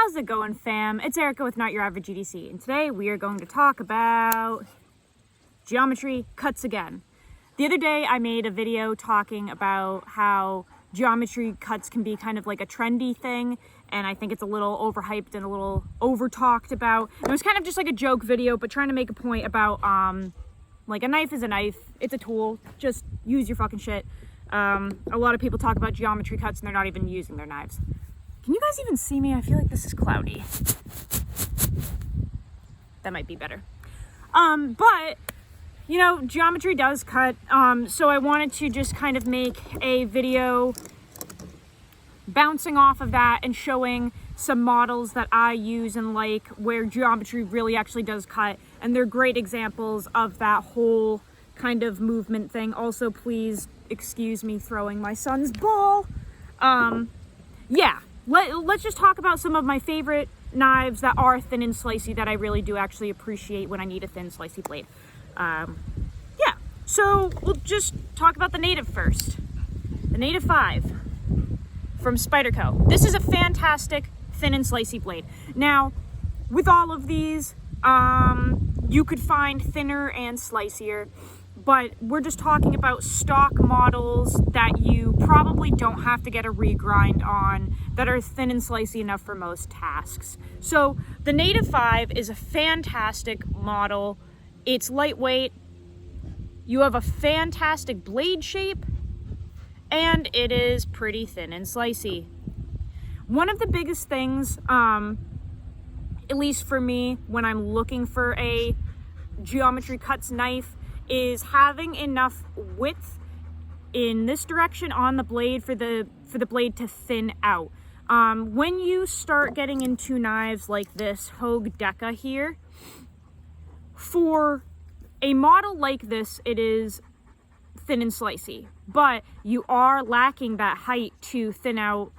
How's it going, fam? It's Erica with Not Your Average EDC, and today we are going to talk about geometry cuts again. The other day I made a video talking about how geometry cuts can be kind of like a trendy thing, and I think it's a little overhyped and a little over-talked about. It was kind of just like a joke video, but trying to make a point about, like, a knife is a knife, it's a tool, just use your fucking shit. A lot of people talk about geometry cuts and they're not even using their knives. Can you guys even see me? I feel like this is cloudy. That might be better. But, you know, geometry does cut. So I wanted to just kind of make a video bouncing off of that and showing some models that I use and like where geometry really actually does cut. And they're great examples of that whole kind of movement thing. Also, please excuse me throwing my son's ball. Yeah. Let's just talk about some of my favorite knives that are thin and slicey that I really do actually appreciate when I need a thin slicey blade. Yeah, so we'll just talk about the Native first. The Native 5 from Spyderco. This is a fantastic thin and slicey blade. Now, with all of these, you could find thinner and slicier, but we're just talking about stock models that you probably don't have to get a regrind on, that are thin and slicey enough for most tasks. So the Native 5 is a fantastic model. It's lightweight, you have a fantastic blade shape, and it is pretty thin and slicey. One of the biggest things, at least for me, when I'm looking for a geometry cuts knife, is having enough width in this direction on the blade for the blade to thin out. When you start getting into knives like this Hogue DECA here, for a model like this, it is thin and slicey, but you are lacking that height to thin out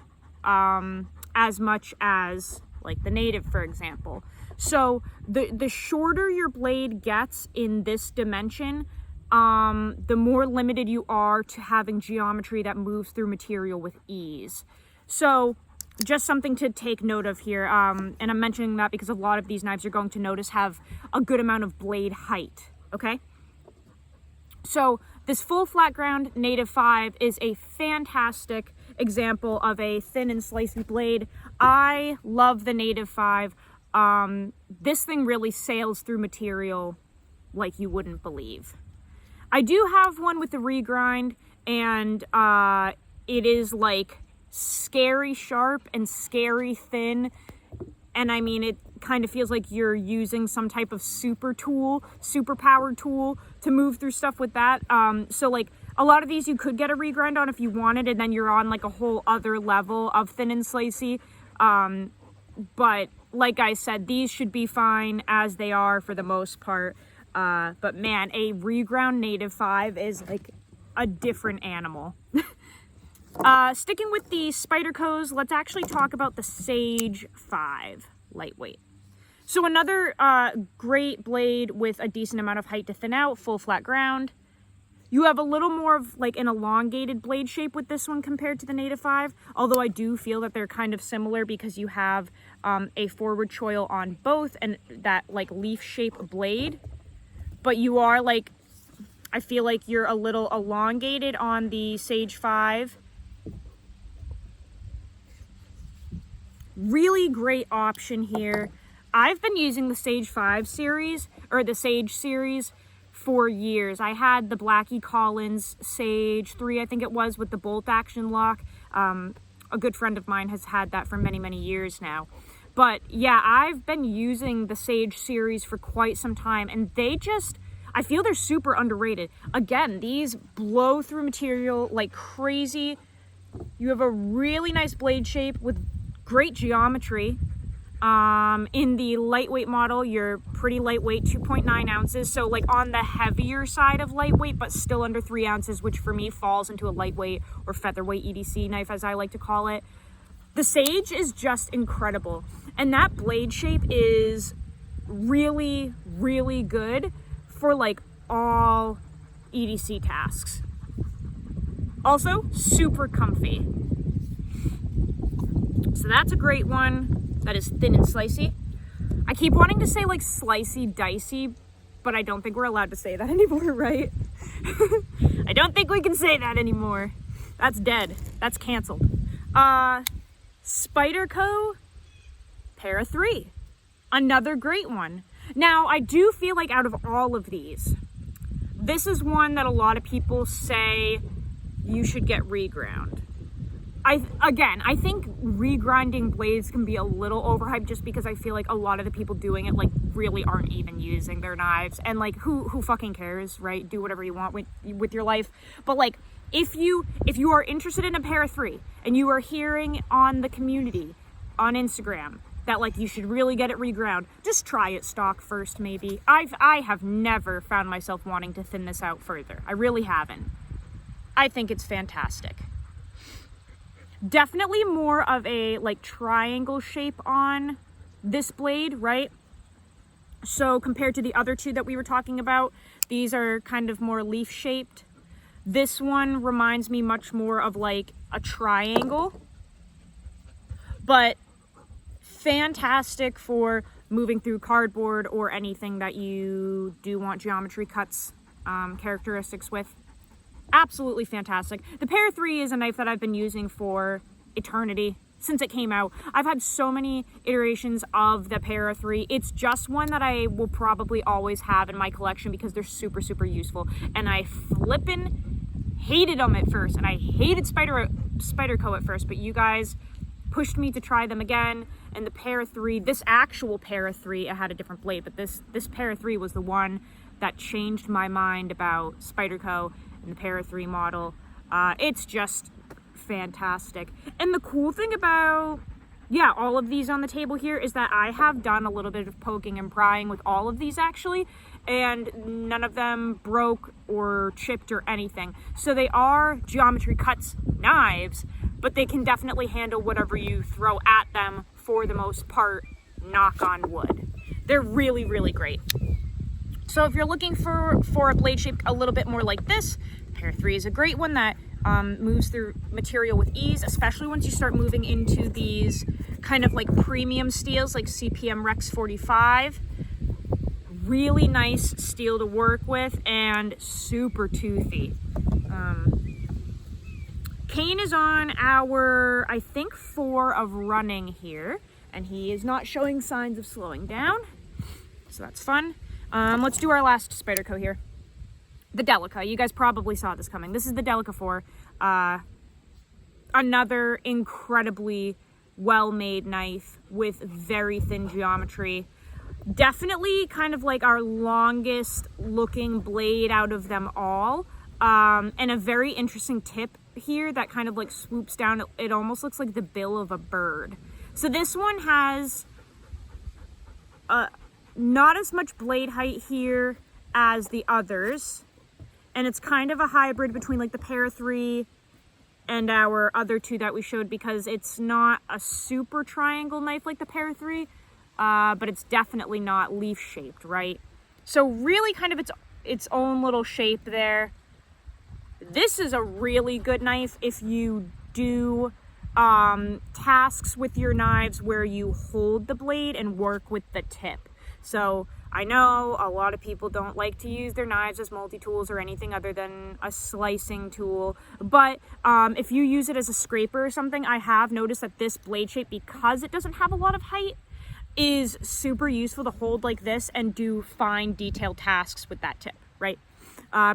as much as like the Native, for example. So the shorter your blade gets in this dimension, the more limited you are to having geometry that moves through material with ease. So just something to take note of here. And I'm mentioning that because a lot of these knives you're going to notice have a good amount of blade height, okay? So this full flat ground Native 5 is a fantastic example of a thin and slicey blade. I love the Native 5. This thing really sails through material like you wouldn't believe. I do have one with the regrind, and it is like scary sharp and scary thin, and I mean, it kind of feels like you're using some type of super powered tool to move through stuff with that. So like a lot of these you could get a regrind on if you wanted, and then you're on like a whole other level of thin and slicey. But like I said, these should be fine as they are for the most part. But man, a reground Native 5 is like a different animal. Sticking with the Spydercos, let's actually talk about the Sage 5 lightweight. So another great blade with a decent amount of height to thin out, full flat ground. You have a little more of like an elongated blade shape with this one compared to the Native 5, although I do feel that they're kind of similar because you have a forward choil on both and that like leaf shape blade. But you are like, I feel like you're a little elongated on the Sage 5. Really great option here. I've been using the Sage 5 series, or the Sage series, for years. I had the Blackie Collins Sage 3, I think it was, with the bolt action lock. A good friend of mine has had that for many, many years now. But yeah, I've been using the Sage series for quite some time, and they just, I feel they're super underrated. Again, these blow through material like crazy. You have a really nice blade shape with great geometry. In the lightweight model, you're pretty lightweight, 2.9 ounces. So like on the heavier side of lightweight, but still under 3 ounces, which for me falls into a lightweight or featherweight EDC knife, as I like to call it. The Sage is just incredible. And that blade shape is really, really good for like all EDC tasks. Also, super comfy. So that's a great one. that is thin and slicey. I keep wanting to say like slicey dicey, but I don't think we're allowed to say that anymore, right? I don't think we can say that anymore. That's dead. That's canceled. Spyderco Pair 3. Another great one. Now, I do feel like out of all of these, this is one that a lot of people say you should get reground. I think regrinding blades can be a little overhyped just because I feel like a lot of the people doing it like really aren't even using their knives, and like who fucking cares, right? Do whatever you want with your life. But like if you are interested in a Pair 3 and you are hearing on the community on Instagram that like you should really get it reground, just try it stock first maybe. I have never found myself wanting to thin this out further. I really haven't. I think it's fantastic. Definitely more of a like triangle shape on this blade, right? So compared to the other two that we were talking about, these are kind of more leaf shaped. This one reminds me much more of like a triangle, but fantastic for moving through cardboard or anything that you do want geometry cuts characteristics with. Absolutely fantastic. The Pair 3 is a knife that I've been using for eternity, since it came out. I've had so many iterations of the Pair 3. It's just one that I will probably always have in my collection because they're super, super useful. And I flippin' hated them at first, and I hated Spyderco at first, but you guys pushed me to try them again. And the Pair 3, this actual Pair 3, I had a different blade, but this Pair 3 was the one that changed my mind about Spyderco and the Pair 3 model. It's just fantastic. And the cool thing about, yeah, all of these on the table here is that I have done a little bit of poking and prying with all of these actually, and none of them broke or chipped or anything. So they are geometry cuts knives, but they can definitely handle whatever you throw at them for the most part, knock on wood. They're really, really great. So if you're looking for a blade shape a little bit more like this, Pair 3 is a great one that moves through material with ease, especially once you start moving into these kind of like premium steels like CPM Rex 45. Really nice steel to work with and super toothy. Kane is on our, I think, 4 of running here, and he is not showing signs of slowing down, so that's fun. Let's do our last Spyderco here. The Delica. You guys probably saw this coming. This is the Delica 4. Another incredibly well-made knife with very thin geometry. Definitely kind of like our longest looking blade out of them all. And a very interesting tip here that kind of like swoops down. It almost looks like the bill of a bird. So this one has not as much blade height here as the others. And it's kind of a hybrid between like the Pair 3 and our other two that we showed, because it's not a super triangle knife like the Pair 3, but it's definitely not leaf shaped, right? So really kind of its own little shape there. This is a really good knife if you do tasks with your knives where you hold the blade and work with the tip. So I know a lot of people don't like to use their knives as multi-tools or anything other than a slicing tool, but if you use it as a scraper or something, I have noticed that this blade shape, because it doesn't have a lot of height, is super useful to hold like this and do fine detailed tasks with that tip, right?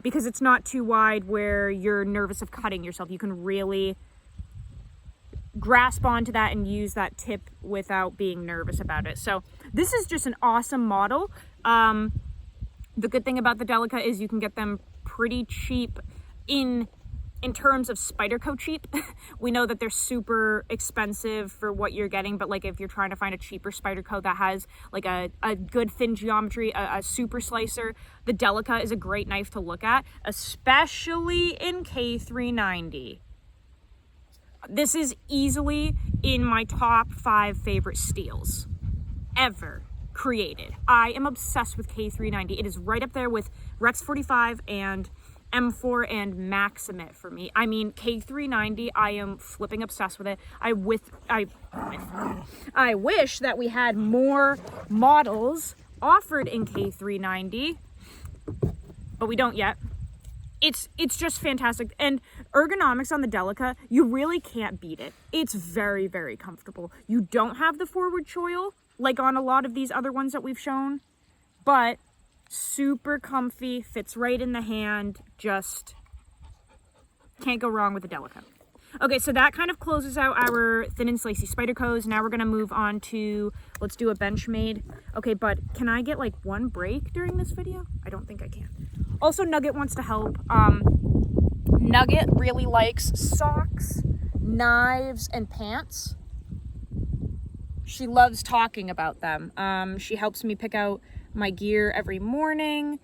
Because it's not too wide where you're nervous of cutting yourself. You can really grasp onto that and use that tip without being nervous about it. So this is just an awesome model. The good thing about the Delica is you can get them pretty cheap in terms of Spyderco cheap. We know that they're super expensive for what you're getting, but like if you're trying to find a cheaper Spyderco that has like a good thin geometry, a super slicer, the Delica is a great knife to look at, especially in K390. This is easily in my top 5 favorite steels ever created. I am obsessed with K390. It is right up there with Rex 45 and M4 and Maximate for me. I mean, K390, I am flipping obsessed with it. I wish that we had more models offered in K390, but we don't yet. It's just fantastic. And ergonomics on the Delica, you really can't beat it. It's very, very comfortable. You don't have the forward choil like on a lot of these other ones that we've shown, but super comfy, fits right in the hand, just can't go wrong with the Delica. Okay, so that kind of closes out our thin and slicey Spydercos. Now we're gonna move on to, let's do a Benchmade. Okay, but can I get like one break during this video? I don't think I can. Also, Nugget wants to help. Nugget really likes socks, knives, and pants. She loves talking about them. She helps me pick out my gear every morning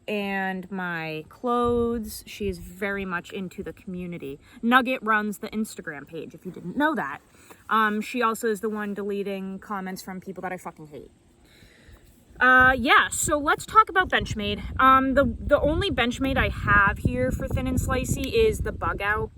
and my clothes. She is very much into the community. Nugget runs the Instagram page, if you didn't know that. She also is the one deleting comments from people that I fucking hate. Yeah, so let's talk about Benchmade. The only Benchmade I have here for thin and slicey is the Bugout.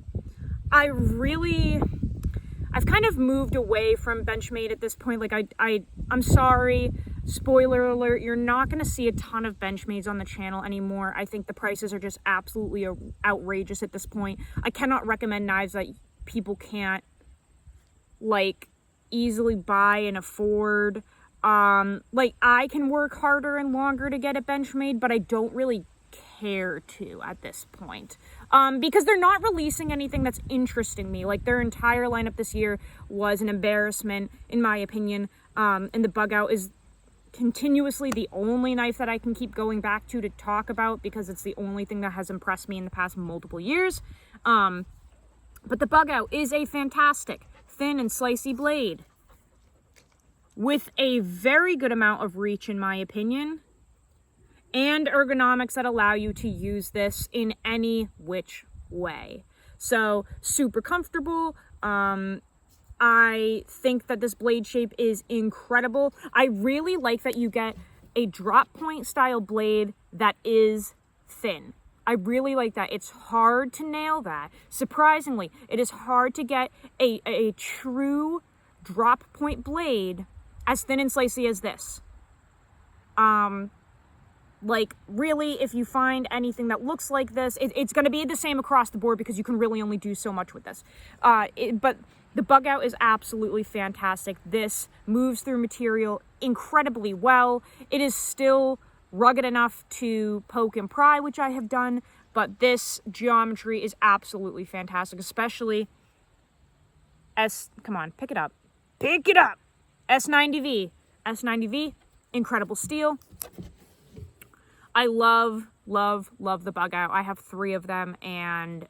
I've kind of moved away from Benchmade at this point. Like, I'm sorry, spoiler alert, you're not going to see a ton of Benchmades on the channel anymore. I think the prices are just absolutely outrageous at this point. I cannot recommend knives that people can't, like, easily buy and afford. Like, I can work harder and longer to get a Benchmade, but I don't really care to at this point. Because they're not releasing anything that's interesting me. Like, their entire lineup this year was an embarrassment, in my opinion. And the Bugout is continuously the only knife that I can keep going back to talk about, because it's the only thing that has impressed me in the past multiple years. But the Bugout is a fantastic thin and slicey blade with a very good amount of reach, in my opinion, and ergonomics that allow you to use this in any which way. So, super comfortable. I think that this blade shape is incredible. I really like that you get a drop point style blade that is thin. I really like that. It's hard to nail that. Surprisingly, it is hard to get a true drop point blade as thin and slicey as this. Like, really, if you find anything that looks like this, it's going to be the same across the board, because you can really only do so much with this. But the Bugout is absolutely fantastic. This moves through material incredibly well. It is still rugged enough to poke and pry, which I have done, but this geometry is absolutely fantastic, especially come on, pick it up. Pick it up! S90V. S90V, incredible steel. I love, love, love the Bugout. I have 3 of them, and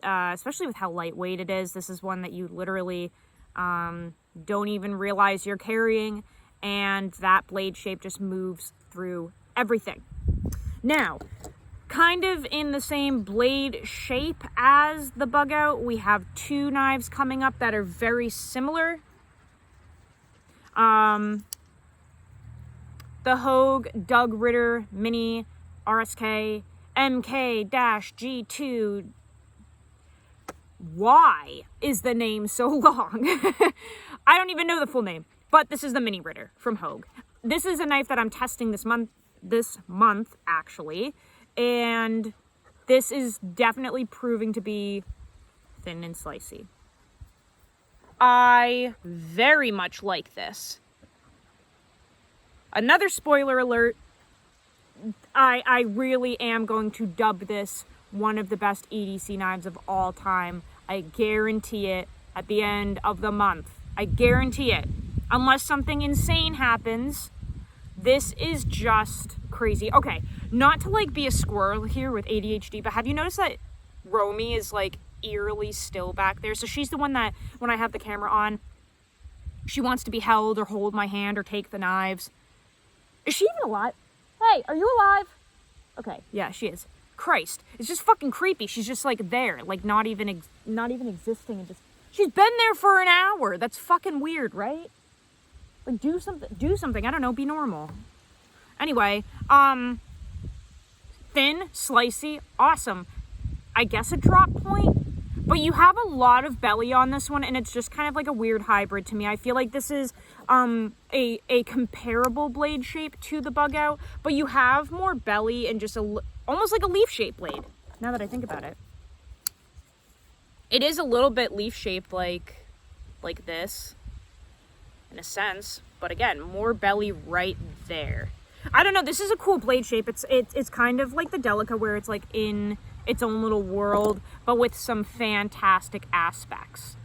especially with how lightweight it is, this is one that you literally don't even realize you're carrying, and that blade shape just moves through everything. Now, kind of in the same blade shape as the Bugout, we have 2 knives coming up that are very similar. The Hogue Ritter Mini RSK MK-G2. Why is the name so long? I don't even know the full name, but this is the Mini Ritter from Hogue. This is a knife that I'm testing this month actually, and this is definitely proving to be thin and slicey. I very much like this. Another spoiler alert, I really am going to dub this one of the best EDC knives of all time. I guarantee it at the end of the month. I guarantee it. Unless something insane happens, this is just crazy. Okay, not to like be a squirrel here with ADHD, but have you noticed that Romy is like eerily still back there? So she's the one that when I have the camera on, she wants to be held or hold my hand or take the knives. Is she even alive? Hey, are you alive? Okay, yeah, she is. Christ, it's just fucking creepy. She's just like there, like not even existing, and just she's been there for an hour. That's fucking weird, right? Like do something. I don't know, be normal. Anyway, thin, slicey, awesome. I guess, a drop point. But you have a lot of belly on this one, and it's just kind of like a weird hybrid to me. I feel like this is a comparable blade shape to the Bugout, but you have more belly and just almost like a leaf shaped blade, now that I think about it. It is a little bit leaf shaped like this, in a sense, but again, more belly right there. I don't know, this is a cool blade shape. It's kind of like the Delica, where it's like in its own little world, but with some fantastic aspects.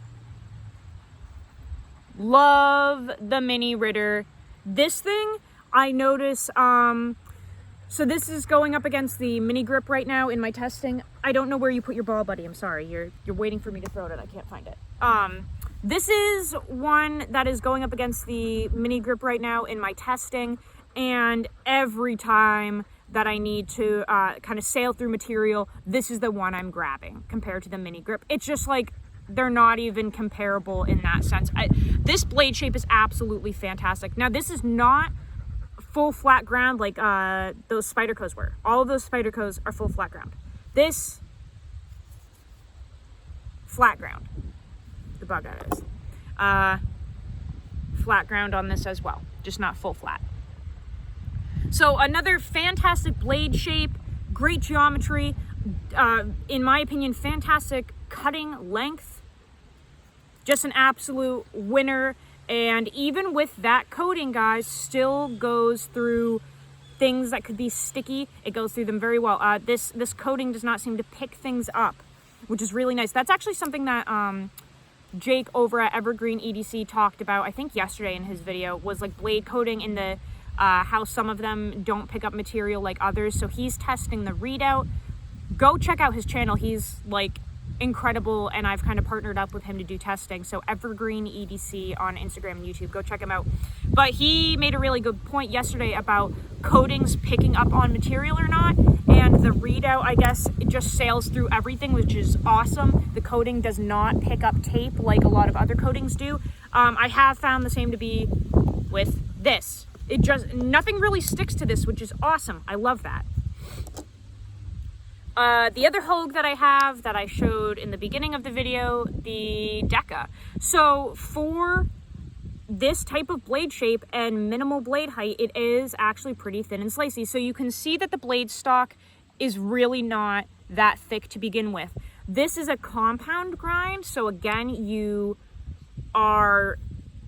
Love the mini Ritter. This thing, I notice, so this is going up against the mini grip right now in my testing. I don't know where you put your ball, buddy. I'm sorry. You're waiting for me to throw it. I can't find it. This is one that is going up against the mini grip right now in my testing, and every time that I need to kind of sail through material, this is the one I'm grabbing compared to the mini grip. It's just like they're not even comparable in that sense. This blade shape is absolutely fantastic. Now, this is not full flat ground like those Spydercos were. All of those Spydercos are full flat ground. This, flat ground. The Bugout is. Flat ground on this as well, just not full flat. So another fantastic blade shape, great geometry, in my opinion, fantastic cutting length, just an absolute winner. And even with that coating, guys, still goes through things that could be sticky. It goes through them very well. This coating does not seem to pick things up, which is really nice. That's actually something that Jake over at Evergreen EDC talked about, I think yesterday in his video, was like blade coating in the how some of them don't pick up material like others. So he's testing the readout. Go check out his channel. He's like incredible, and I've kind of partnered up with him to do testing. So Evergreen EDC on Instagram and YouTube, go check him out. But he made a really good point yesterday about coatings picking up on material or not, and the readout, I guess, it just sails through everything, which is awesome. The coating does not pick up tape like a lot of other coatings do. I have found the same to be with this. It just, nothing really sticks to this, which is awesome. I love that. The other Hogue that I have that I showed in the beginning of the video, the DECA. So for this type of blade shape and minimal blade height, it is actually pretty thin and slicey. So you can see that the blade stock is really not that thick to begin with. This is a compound grind. So again, you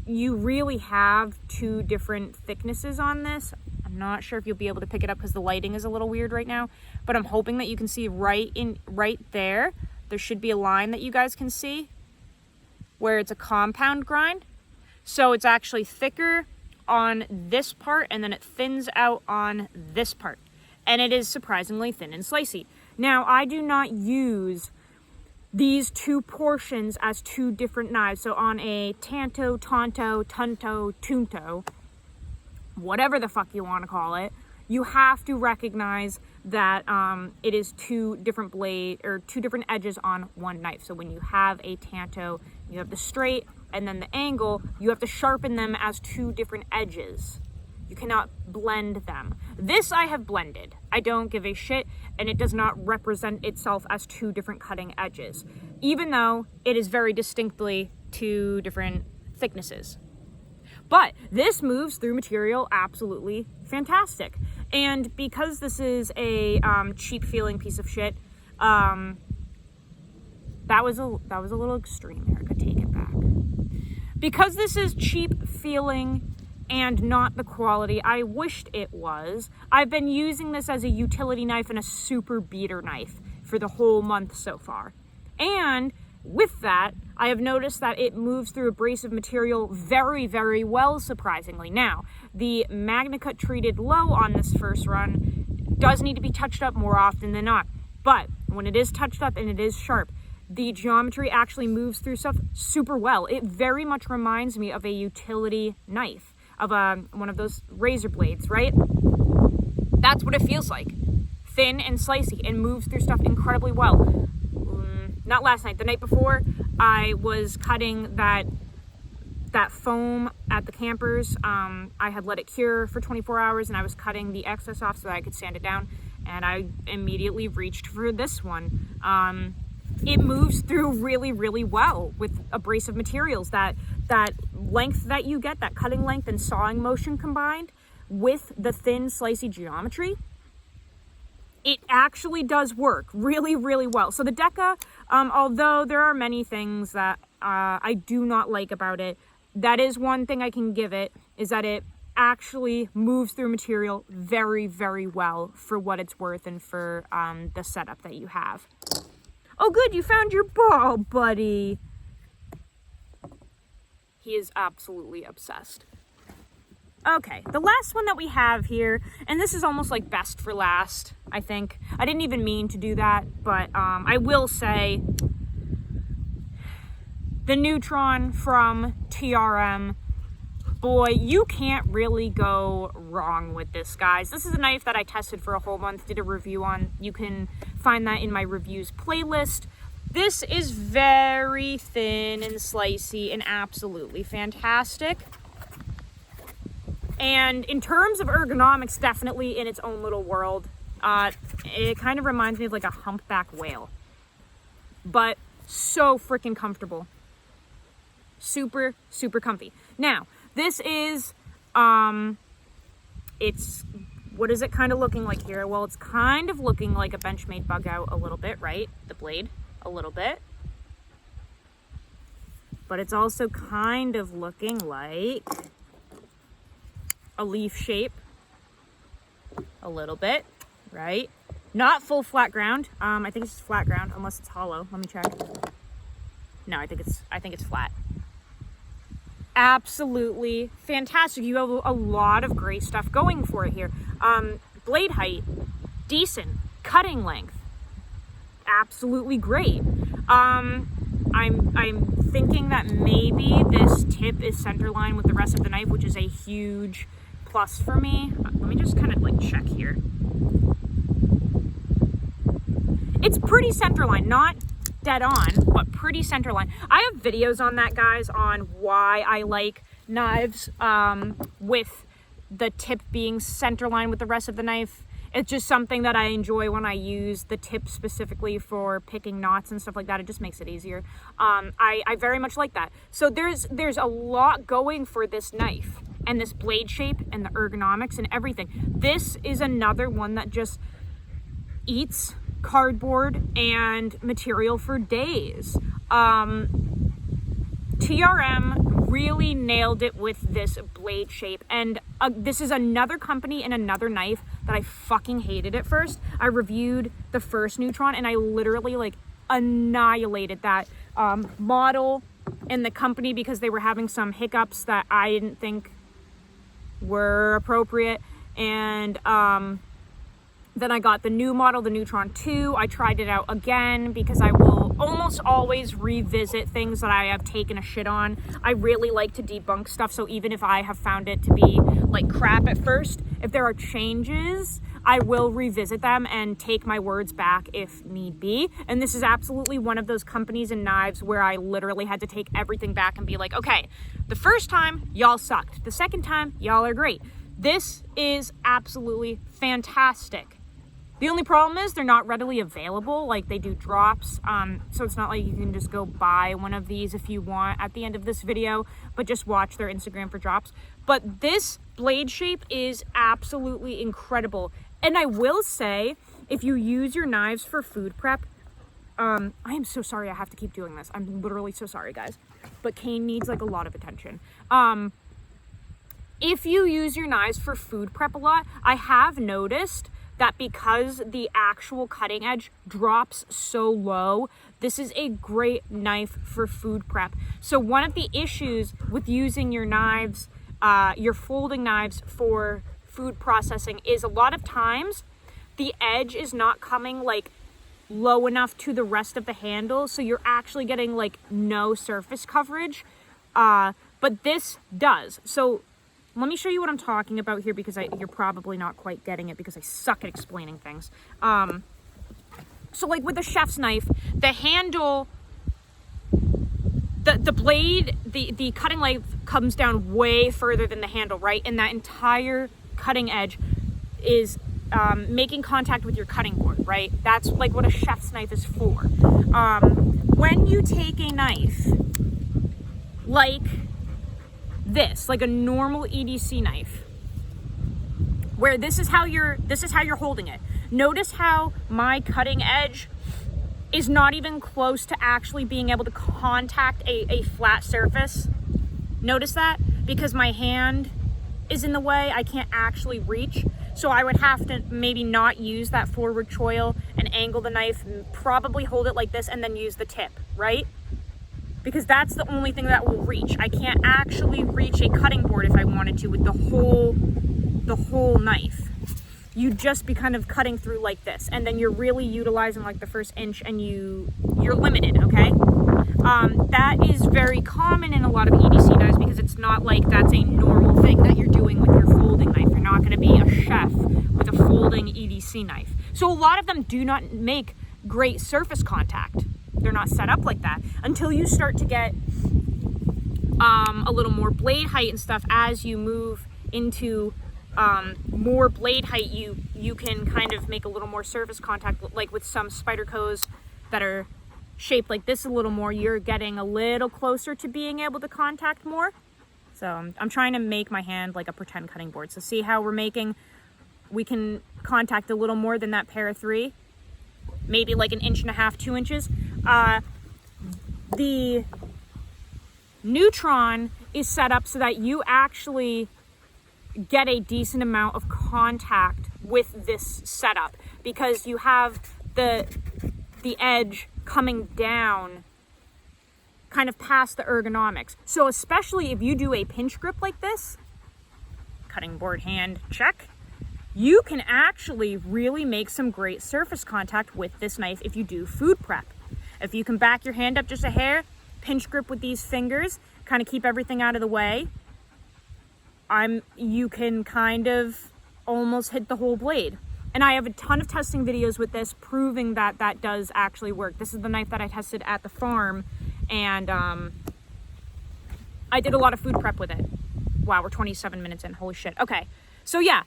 really have two different thicknesses on this. I'm not sure if you'll be able to pick it up because the lighting is a little weird right now, but I'm hoping that you can see right there. There should be a line that you guys can see where it's a compound grind. So it's actually thicker on this part, and then it thins out on this part. And it is surprisingly thin and slicey. Now, I do not use these two portions as two different knives. So on a tanto, tonto, tunto, tunto, whatever the fuck you want to call it, you have to recognize that it is two different two different edges on one knife. So when you have a tanto, you have the straight and then the angle, you have to sharpen them as two different edges. You cannot blend them. This I have blended. I don't give a shit, and it does not represent itself as two different cutting edges, even though it is very distinctly two different thicknesses. But this moves through material absolutely fantastic. And because this is a cheap feeling piece of shit, that was a little extreme, Erica. Take it back. Because this is cheap feeling and not the quality I wished it was, I've been using this as a utility knife and a super beater knife for the whole month so far. And with that, I have noticed that it moves through abrasive material very, very well, surprisingly. Now, the MagnaCut treated low on this first run does need to be touched up more often than not. But when it is touched up and it is sharp, the geometry actually moves through stuff super well. It very much reminds me of a utility knife, of one of those razor blades, right? That's what it feels like. Thin and slicey, and moves through stuff incredibly well. Not last night, the night before, I was cutting that foam at the campers. I had let it cure for 24 hours, and I was cutting the excess off so that I could sand it down. and I immediately reached for this one. It moves through really, really well with abrasive materials. That length that you get, that cutting length and sawing motion combined with the thin slicey geometry, it actually does work really, really well. So the DECA, although there are many things that I do not like about it, that is one thing I can give it, is that it actually moves through material very, very well for what it's worth and for the setup that you have. Oh good, you found your ball, buddy. He is absolutely obsessed. Okay, the last one that we have here, and this is almost like best for last, I think. I didn't even mean to do that, but I will say the Neutron from TRM. Boy, you can't really go wrong with this, guys. This is a knife that I tested for a whole month, did a review on. You can find that in my reviews playlist. This is very thin and slicey and absolutely fantastic. And in terms of ergonomics, definitely in its own little world. It kind of reminds me of like a humpback whale. But so freaking comfortable. Super, super comfy. Now, this is, it's, what is it kind of looking like here? Well, it's kind of looking like a Benchmade Bugout a little bit, right? The blade, a little bit. But it's also kind of looking like a leaf shape, a little bit, right? Not full flat ground. I think it's flat ground, unless it's hollow. Let me check. No, I think it's flat. Absolutely fantastic. You have a lot of great stuff going for it here. Blade height, decent. Cutting length, absolutely great. I'm thinking that maybe this tip is centerline with the rest of the knife, which is a huge plus for me. Let me just kind of like check here. It's pretty centerline, not dead on, but pretty centerline. I have videos on that, guys, on why I like knives with the tip being centerline with the rest of the knife. It's just something that I enjoy when I use the tip specifically for picking knots and stuff like that. It just makes it easier. I very much like that. So there's a lot going for this knife and this blade shape and the ergonomics and everything. This is another one that just eats cardboard and material for days. TRM really nailed it with this blade shape, and this is another company and another knife that I fucking hated at first. I reviewed the first Neutron and I literally like annihilated that model and the company because they were having some hiccups that I didn't think were appropriate. And then I got the new model, the Neutron 2. I tried it out again because I will almost always revisit things that I have taken a shit on. I really like to debunk stuff, so even if I have found it to be like crap at first, if there are changes, I will revisit them and take my words back if need be. And this is absolutely one of those companies and knives where I literally had to take everything back and be like, okay, the first time, y'all sucked. The second time, y'all are great. This is absolutely fantastic. The only problem is they're not readily available. Like, they do drops, so it's not like you can just go buy one of these if you want at the end of this video, but just watch their Instagram for drops. But this blade shape is absolutely incredible. And I will say, if you use your knives for food prep, I am so sorry I have to keep doing this. I'm literally so sorry, guys. But Kane needs like a lot of attention. If you use your knives for food prep a lot, I have noticed that because the actual cutting edge drops so low, this is a great knife for food prep. So one of the issues with using your knives, your folding knives for food processing, is a lot of times the edge is not coming like low enough to the rest of the handle, so you're actually getting like no surface coverage, but this does. So let me show you what I'm talking about here, because you're probably not quite getting it because I suck at explaining things. So like with a chef's knife, the handle, the blade, the cutting length comes down way further than the handle, right? And that entire cutting edge is making contact with your cutting board, right? That's like what a chef's knife is for. When you take a knife like this, like a normal EDC knife, where this is how you're holding it. Notice how my cutting edge is not even close to actually being able to contact a flat surface. Notice that? Because my hand is in the way, I can't actually reach. So I would have to maybe not use that forward choil and angle the knife, probably hold it like this and then use the tip, right? Because that's the only thing that will reach. I can't actually reach a cutting board if I wanted to with the whole knife. You'd just be kind of cutting through like this, and then you're really utilizing like the first inch, and you're limited, okay? That is very common in a lot of EDC knives because it's not like that's a normal thing that you're doing with your folding knife. You're not gonna be a chef with a folding EDC knife. So a lot of them do not make great surface contact. They're not set up like that until you start to get a little more blade height and stuff. As you move into more blade height, you can kind of make a little more surface contact, like with some Spydercos that are shaped like this a little more. You're getting a little closer to being able to contact more. So I'm trying to make my hand like a pretend cutting board. So see how we can contact a little more than that pair of 3, maybe like 1.5 inches, 2 inches. The Neutron is set up so that you actually get a decent amount of contact with this setup, because you have the edge coming down kind of past the ergonomics. So especially if you do a pinch grip like this, cutting board hand check, you can actually really make some great surface contact with this knife if you do food prep. If you can back your hand up just a hair, pinch grip with these fingers, kind of keep everything out of the way, you can kind of almost hit the whole blade. And I have a ton of testing videos with this proving that that does actually work. This is the knife that I tested at the farm, and I did a lot of food prep with it. Wow, we're 27 minutes in, holy shit. Okay, so yeah,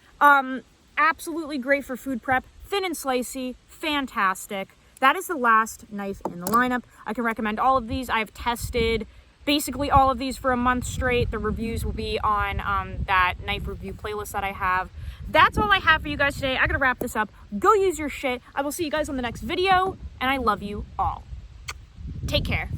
absolutely great for food prep. Thin and slicey, fantastic. That is the last knife in the lineup. I can recommend all of these. I've tested basically all of these for a month straight. The reviews will be on that knife review playlist that I have. That's all I have for you guys today. I gotta wrap this up. Go use your shit. I will see you guys on the next video, and I love you all. Take care.